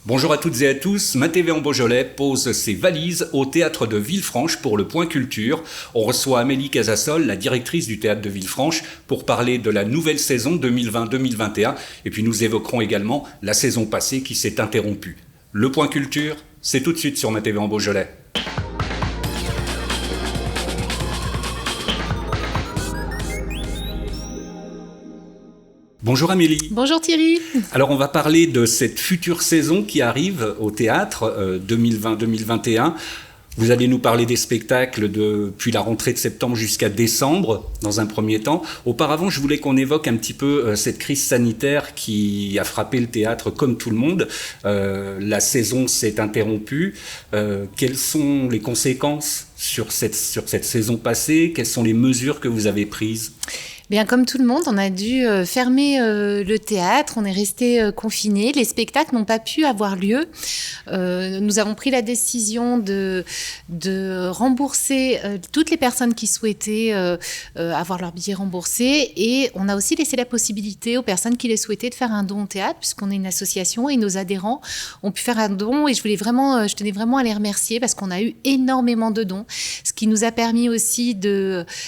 Bonjour à toutes et à tous, MaTV en Beaujolais pose ses valises au théâtre de Villefranche pour le Point Culture. On reçoit Amélie Casassol, la directrice du théâtre de Villefranche, pour parler de la nouvelle saison 2020-2021. Et puis nous évoquerons également la saison passée qui s'est interrompue. Le Point Culture, c'est tout de suite sur MaTV en Beaujolais. Bonjour Amélie. Bonjour Thierry. Alors on va parler de cette future saison qui arrive au théâtre 2020-2021. Vous allez nous parler des spectacles depuis la rentrée de septembre jusqu'à décembre, dans un premier temps. Auparavant, je voulais qu'on évoque un petit peu cette crise sanitaire qui a frappé le théâtre comme tout le monde. La saison s'est interrompue. Quelles sont les conséquences sur cette saison passée? Quelles sont les mesures que vous avez prises ? Bien, comme tout le monde, on a dû fermer le théâtre, on est resté confinés, les spectacles n'ont pas pu avoir lieu. Nous avons pris la décision de rembourser toutes les personnes qui souhaitaient avoir leur billet remboursé, et on a aussi laissé la possibilité aux personnes qui les souhaitaient de faire un don au théâtre, puisqu'on est une association et nos adhérents ont pu faire un don, et je tenais vraiment à les remercier parce qu'on a eu énormément de dons, ce qui nous a permis aussi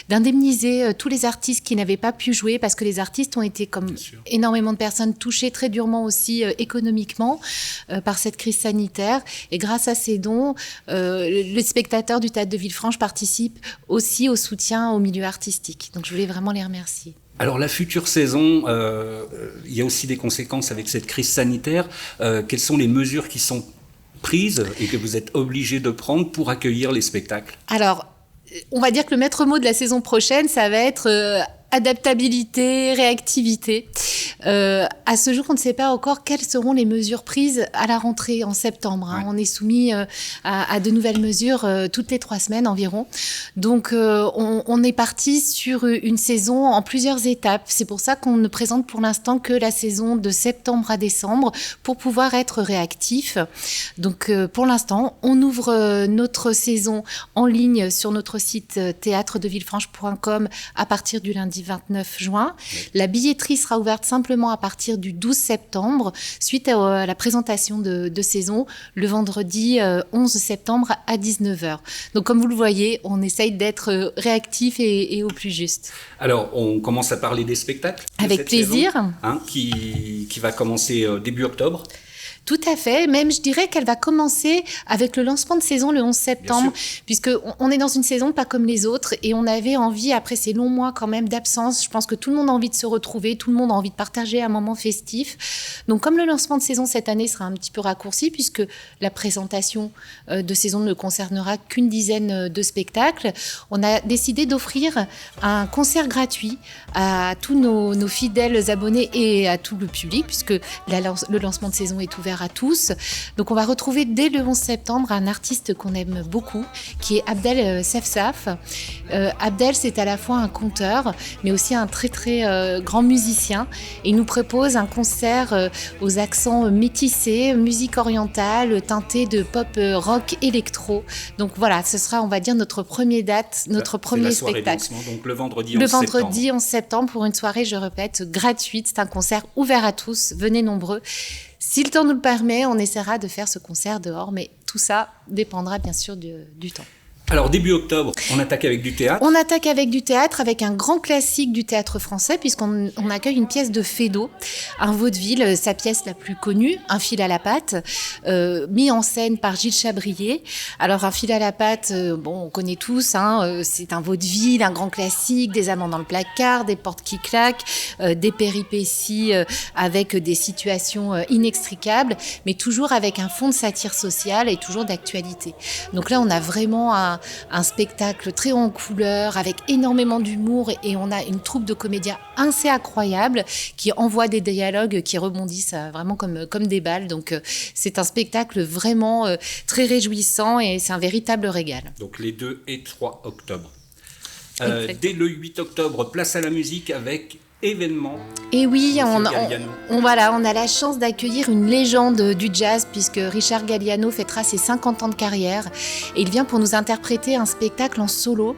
d'indemniser tous les artistes qui n'avaient pas pu jouer, parce que les artistes ont été, comme énormément de personnes, touchés très durement aussi économiquement par cette crise sanitaire. Et grâce à ces dons, les spectateurs du Théâtre de Villefranche participent aussi au soutien au milieu artistique. Donc je voulais vraiment les remercier. Alors la future saison, il y a aussi des conséquences avec cette crise sanitaire. Quelles sont les mesures qui sont prises et que vous êtes obligés de prendre pour accueillir les spectacles ? Alors, on va dire que le maître mot de la saison prochaine, ça va être adaptabilité, réactivité. À ce jour, on ne sait pas encore quelles seront les mesures prises à la rentrée en septembre. Ouais. On est soumis à de nouvelles mesures toutes les 3 semaines environ. Donc, on est parti sur une saison en plusieurs étapes. C'est pour ça qu'on ne présente pour l'instant que la saison de septembre à décembre pour pouvoir être réactif. Donc, pour l'instant, on ouvre notre saison en ligne sur notre site théâtredevillefranche.com à partir du lundi 29 juin. La billetterie sera ouverte simplement à partir du 12 septembre, suite à la présentation de saison, le vendredi 11 septembre à 19h. Donc, comme vous le voyez, on essaye d'être réactif et au plus juste. Alors, on commence à parler des spectacles. Avec plaisir. Saison, qui va commencer début octobre. Tout à fait. Même, je dirais qu'elle va commencer avec le lancement de saison le 11 septembre, puisqu'on est dans une saison pas comme les autres, et on avait envie, après ces longs mois quand même d'absence, je pense que tout le monde a envie de se retrouver, tout le monde a envie de partager un moment festif. Donc, comme le lancement de saison cette année sera un petit peu raccourci, puisque la présentation de saison ne concernera qu'une dizaine de spectacles, on a décidé d'offrir un concert gratuit à tous nos fidèles abonnés et à tout le public, puisque le lancement de saison est ouvert à tous. Donc on va retrouver dès le 11 septembre un artiste qu'on aime beaucoup, qui est Abdel Sefsaf. Abdel, c'est à la fois un conteur, mais aussi un très très grand musicien. Et il nous propose un concert aux accents métissés, musique orientale, teintée de pop rock électro. Donc voilà, ce sera, on va dire, notre première date, notre premier spectacle. Donc le vendredi 11 septembre pour une soirée, je répète, gratuite. C'est un concert ouvert à tous. Venez nombreux. Si le temps nous le permet, on essaiera de faire ce concert dehors, mais tout ça dépendra bien sûr du temps. Alors, début octobre, on attaque avec du théâtre. On attaque avec du théâtre, avec un grand classique du théâtre français, puisqu'on accueille une pièce de Feydeau, un vaudeville, sa pièce la plus connue, Un fil à la patte, mis en scène par Gilles Chabrier. Alors, Un fil à la patte, on connaît tous, c'est un vaudeville, un grand classique, des amants dans le placard, des portes qui claquent, des péripéties avec des situations inextricables, mais toujours avec un fond de satire sociale et toujours d'actualité. Donc là, on a vraiment un spectacle très en couleur, avec énormément d'humour, et on a une troupe de comédiens assez incroyable qui envoie des dialogues qui rebondissent vraiment comme des balles. Donc c'est un spectacle vraiment très réjouissant, et c'est un véritable régal. Donc les 2 et 3 octobre. Dès le 8 octobre, place à la musique avec événement. Et oui, on a la chance d'accueillir une légende du jazz puisque Richard Galliano fêtera ses 50 ans de carrière et il vient pour nous interpréter un spectacle en solo.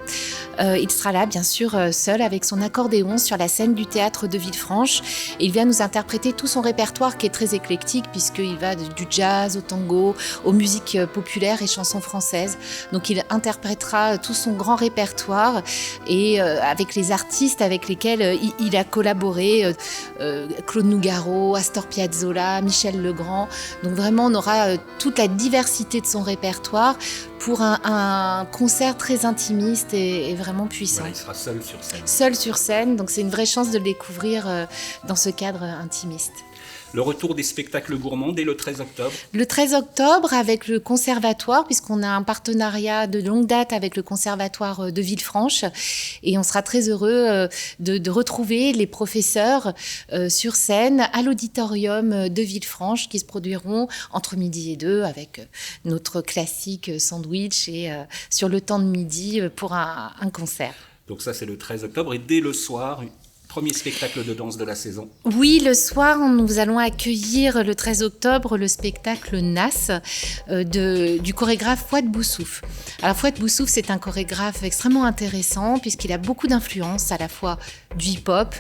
Il sera là, bien sûr, seul avec son accordéon sur la scène du théâtre de Villefranche. Et il vient nous interpréter tout son répertoire qui est très éclectique puisqu'il va du jazz au tango, aux musiques populaires et chansons françaises. Donc il interprétera tout son grand répertoire et avec les artistes avec lesquels il a collaboré. Claude Nougaro, Astor Piazzolla, Michel Legrand. Donc vraiment, on aura toute la diversité de son répertoire pour un concert très intimiste et vraiment puissant. Voilà, il sera seul sur scène. Seul sur scène, donc c'est une vraie chance de le découvrir dans ce cadre intimiste. Le retour des spectacles gourmands dès le 13 octobre. Le 13 octobre avec le Conservatoire, puisqu'on a un partenariat de longue date avec le Conservatoire de Villefranche. Et on sera très heureux de retrouver les professeurs sur scène à l'auditorium de Villefranche qui se produiront entre midi et 2 avec notre classique sandwich et sur le temps de midi pour un concert. Donc ça, c'est le 13 octobre. Et dès le soir, premier spectacle de danse de la saison. Oui, le soir, nous allons accueillir le 13 octobre le spectacle Nas du chorégraphe Fouad Boussouf. Alors Fouad Boussouf, c'est un chorégraphe extrêmement intéressant puisqu'il a beaucoup d'influence à la fois du hip-hop,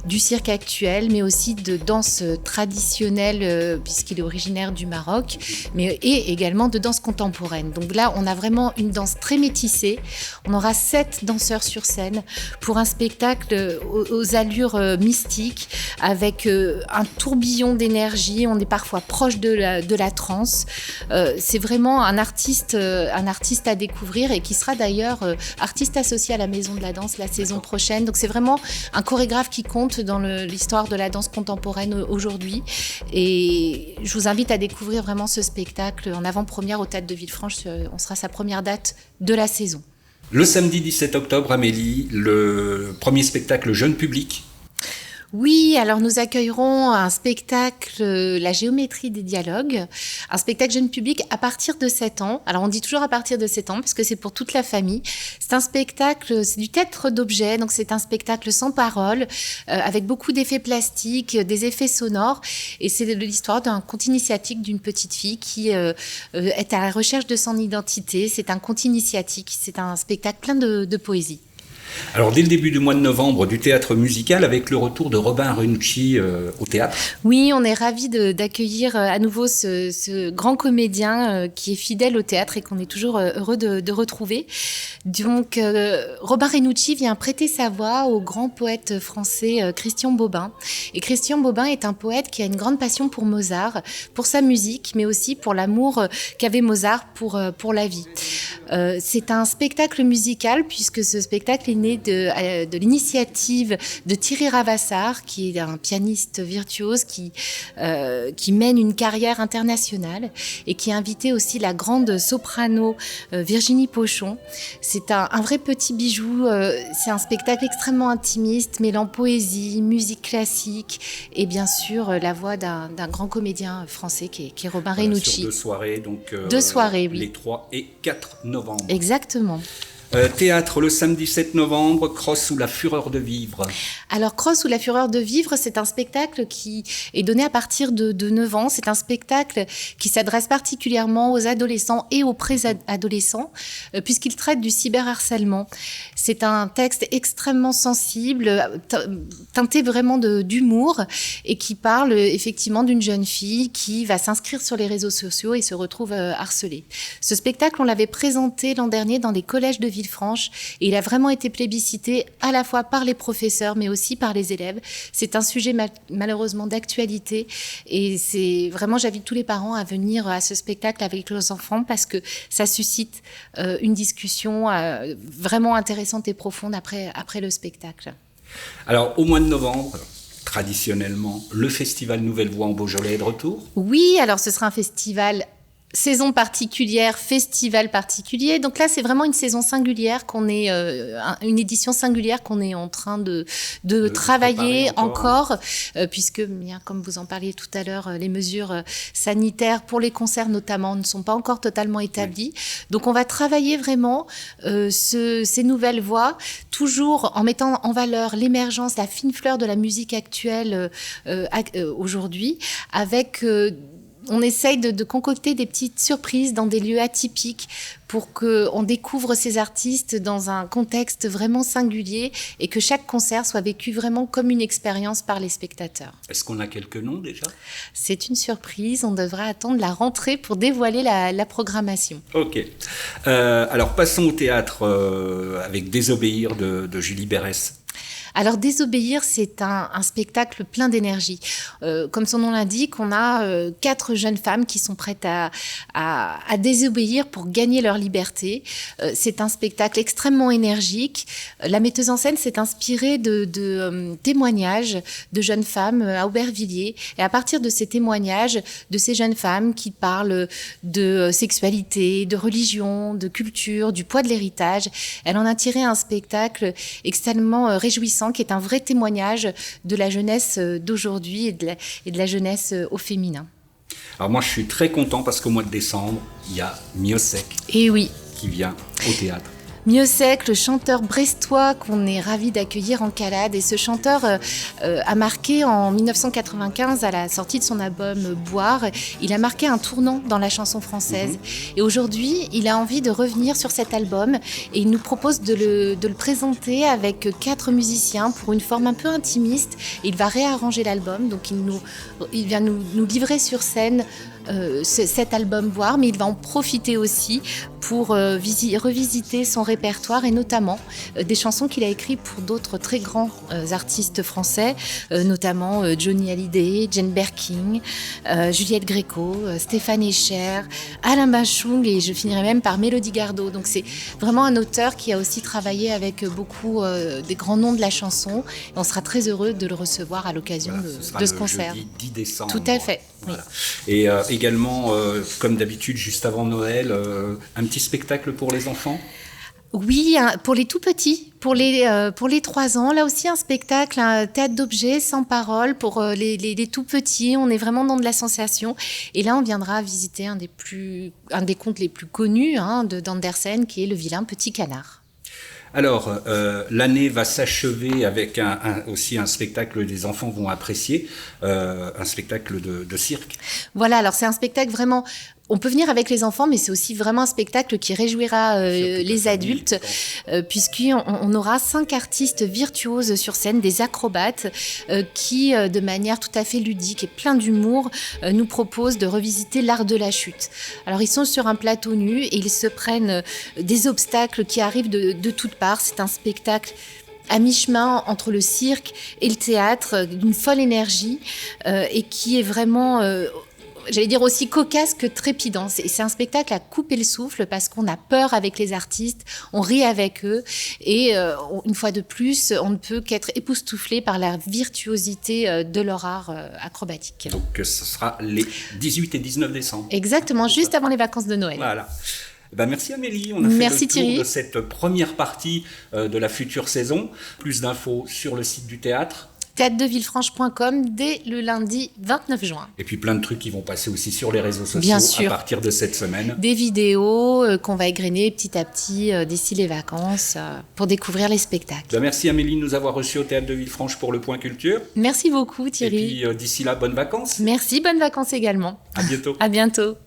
du cirque actuel, mais aussi de danse traditionnelle puisqu'il est originaire du Maroc, et également de danse contemporaine. Donc là, on a vraiment une danse très métissée. On aura 7 danseurs sur scène pour un spectacle aux allures mystiques, avec un tourbillon d'énergie. On est parfois proche de la transe. C'est vraiment un artiste à découvrir et qui sera d'ailleurs artiste associé à la Maison de la Danse la saison prochaine. Donc c'est vraiment un chorégraphe qui compte dans l'histoire de la danse contemporaine aujourd'hui. Et je vous invite à découvrir vraiment ce spectacle en avant-première au Théâtre de Villefranche. On sera sa première date de la saison. Le samedi 17 octobre, Amélie, le premier spectacle jeune public. Oui, alors nous accueillerons un spectacle, La géométrie des dialogues, un spectacle jeune public à partir de 7 ans. Alors on dit toujours à partir de 7 ans parce que c'est pour toute la famille. C'est un spectacle, c'est du théâtre d'objets, donc c'est un spectacle sans parole, avec beaucoup d'effets plastiques, des effets sonores. Et c'est l'histoire d'un conte initiatique d'une petite fille qui est à la recherche de son identité. C'est un conte initiatique, c'est un spectacle plein de poésie. Alors, dès le début du mois de novembre, du théâtre musical avec le retour de Robin Renucci au théâtre. Oui, on est ravis d'accueillir à nouveau ce grand comédien qui est fidèle au théâtre et qu'on est toujours heureux de retrouver. Donc, Robin Renucci vient prêter sa voix au grand poète français Christian Bobin. Et Christian Bobin est un poète qui a une grande passion pour Mozart, pour sa musique, mais aussi pour l'amour qu'avait Mozart pour la vie. C'est un spectacle musical puisque ce spectacle est né de l'initiative de Thierry Ravassar, qui est un pianiste virtuose qui mène une carrière internationale et qui a invité aussi la grande soprano Virginie Pochon. C'est un vrai petit bijou, c'est un spectacle extrêmement intimiste, mêlant poésie, musique classique et bien sûr la voix d'un grand comédien français qui est Robin Renucci. Sur 2 soirées, donc 2 soirées, oui. Les 3 et 4 novembre. Exactement. Théâtre le samedi 7 novembre, Cross ou la fureur de vivre. Alors Cross ou la fureur de vivre, c'est un spectacle qui est donné à partir de 9 ans. C'est un spectacle qui s'adresse particulièrement aux adolescents et aux pré-adolescents puisqu'il traite du cyberharcèlement. C'est un texte extrêmement sensible, teinté vraiment d'humour et qui parle effectivement d'une jeune fille qui va s'inscrire sur les réseaux sociaux et se retrouve harcelée. Ce spectacle, on l'avait présenté l'an dernier dans les collèges de Villefranche et il a vraiment été plébiscité à la fois par les professeurs mais aussi par les élèves. C'est un sujet malheureusement d'actualité et c'est vraiment, j'invite tous les parents à venir à ce spectacle avec leurs enfants parce que ça suscite une discussion vraiment intéressante et profonde après le spectacle. Alors au mois de novembre, traditionnellement, le festival Nouvelle Voix en Beaujolais est de retour. Oui, alors ce sera un festival saison particulière, festival particulier. Donc là, c'est vraiment une saison singulière une édition singulière qu'on est en train de travailler encore puisque, bien, comme vous en parliez tout à l'heure, les mesures sanitaires pour les concerts notamment ne sont pas encore totalement établies. Oui. Donc on va travailler vraiment ces nouvelles voix, toujours en mettant en valeur l'émergence, la fine fleur de la musique actuelle aujourd'hui, avec... on essaye de concocter des petites surprises dans des lieux atypiques pour qu'on découvre ces artistes dans un contexte vraiment singulier et que chaque concert soit vécu vraiment comme une expérience par les spectateurs. Est-ce qu'on a quelques noms déjà ? C'est une surprise, on devra attendre la rentrée pour dévoiler la programmation. Ok. Alors passons au théâtre avec Désobéir de Julie Berès. Alors, Désobéir, c'est un spectacle plein d'énergie. Comme son nom l'indique, on a 4 jeunes femmes qui sont prêtes à désobéir pour gagner leur liberté. C'est un spectacle extrêmement énergique. La metteuse en scène s'est inspirée de témoignages de jeunes femmes à Aubervilliers. Et à partir de ces témoignages de ces jeunes femmes qui parlent de sexualité, de religion, de culture, du poids de l'héritage, elle en a tiré un spectacle extrêmement réjouissant qui est un vrai témoignage de la jeunesse d'aujourd'hui et de la jeunesse au féminin. Alors moi, je suis très content parce qu'au mois de décembre, il y a Miossec qui vient au théâtre. Miossec, le chanteur brestois qu'on est ravis d'accueillir en Calade. Et ce chanteur a marqué en 1995, à la sortie de son album Boire, il a marqué un tournant dans la chanson française. Et aujourd'hui, il a envie de revenir sur cet album et il nous propose de le présenter avec 4 musiciens pour une forme un peu intimiste. Il va réarranger l'album, donc il vient nous livrer sur scène cet album Boire, mais il va en profiter aussi pour revisiter son répertoire et notamment des chansons qu'il a écrites pour d'autres très grands artistes français, notamment Johnny Hallyday, Jane Birkin, Juliette Gréco, Stéphane Echer, Alain Bachung et je finirai même par Mélodie Gardot. Donc c'est vraiment un auteur qui a aussi travaillé avec beaucoup des grands noms de la chanson et on sera très heureux de le recevoir à l'occasion de ce concert. Jeudi 10 décembre. Tout à fait. Voilà. Oui. Et également, comme d'habitude, juste avant Noël, un petit spectacle pour les enfants ? Oui, pour les tout petits, pour les 3 ans. Là aussi, un spectacle, un théâtre d'objets sans parole pour les tout petits. On est vraiment dans de la sensation. Et là, on viendra visiter un des contes les plus connus d'Andersen, qui est Le vilain petit canard. Alors, l'année va s'achever avec aussi un spectacle que les enfants vont apprécier, un spectacle de cirque. Voilà, alors c'est un spectacle vraiment... On peut venir avec les enfants, mais c'est aussi vraiment un spectacle qui réjouira les adultes, puisqu'on aura 5 artistes virtuoses sur scène, des acrobates, qui, de manière tout à fait ludique et plein d'humour, nous proposent de revisiter l'art de la chute. Alors, ils sont sur un plateau nu et ils se prennent des obstacles qui arrivent de toutes parts. C'est un spectacle à mi-chemin entre le cirque et le théâtre, d'une folle énergie, et qui est vraiment... j'allais dire aussi cocasse que trépidant. C'est un spectacle à couper le souffle parce qu'on a peur avec les artistes, on rit avec eux et une fois de plus, on ne peut qu'être époustouflé par la virtuosité de leur art acrobatique. Donc ce sera les 18 et 19 décembre. Exactement, juste avant les vacances de Noël. Voilà. Merci Amélie, on a fait le tour Thierry. De cette première partie de la future saison. Plus d'infos sur le site du théâtre. théâtredevillefranche.com dès le lundi 29 juin. Et puis plein de trucs qui vont passer aussi sur les réseaux sociaux Bien sûr. À partir de cette semaine. Des vidéos qu'on va égrener petit à petit d'ici les vacances pour découvrir les spectacles. Merci Amélie de nous avoir reçus au Théâtre de Villefranche pour le Point Culture. Merci beaucoup Thierry. Et puis d'ici là, bonnes vacances. Merci, bonnes vacances également. À bientôt. À bientôt.